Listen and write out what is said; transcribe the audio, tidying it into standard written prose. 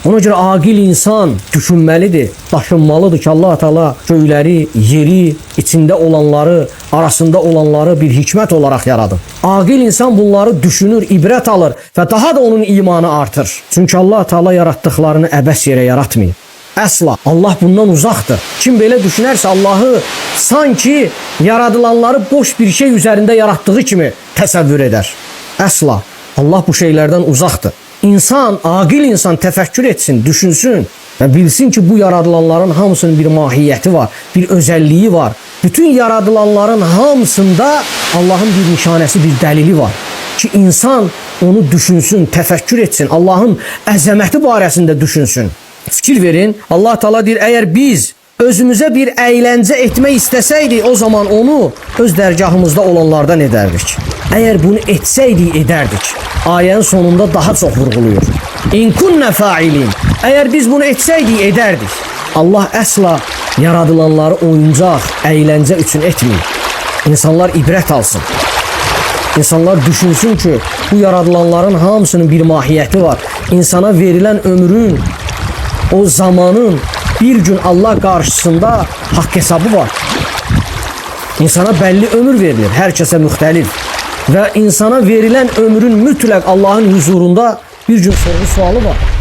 Ona görə aqil insan düşünməlidir, daşınmalıdır ki, Allah Teala göyləri, yeri, içində olanları, arasında olanları bir hikmət olaraq yaradı. Aqil insan bunları düşünür, ibrət alır və daha da onun imanı artır. Çünki Allah Teala yaratdıqlarını əbəs yerə yaratmayıb. Əsla. Allah bundan uzaqdır. Kim belə düşünərsə Allahı sanki yaradılanları boş bir şey üzərində yaratdığı kimi təsəvvür edər. Əsla. Allah bu şeylərdən uzaqdır. İnsan, aqil insan təfəkkür etsin, düşünsün və bilsin ki, bu yaradılanların hamısının bir mahiyyəti var, bir özəlliyi var. Bütün yaradılanların hamısında Allahın bir nişanəsi, bir dəlili var ki, insan onu düşünsün, təfəkkür etsin, Allahın əzəməti barəsində düşünsün. Fikir verin, Allah Teala deyir, əgər biz özümüzə bir əyləncə etmək istəsəydik, o zaman onu öz dərgahımızda olanlardan edərdik. Əgər bunu etsəydik, edərdik. Ayənin sonunda daha çox vurğuluyur. İn kunnə fa'ilin. Əgər biz bunu etsəydik, edərdik. Allah əsla yaradılanları oyuncaq, əyləncə üçün etməyib. İnsanlar ibrət alsın. İnsanlar düşünsün ki, bu yaradılanların hamısının bir mahiyyəti var. İnsana verilən ömrün, o zamanın bir gün Allah qarşısında haqq hesabı var. İnsana bəlli ömür verilir, hər kəsə müxtəlif. Və insana verilən ömrün mütləq Allahın huzurunda bir gün sorğu sualı var.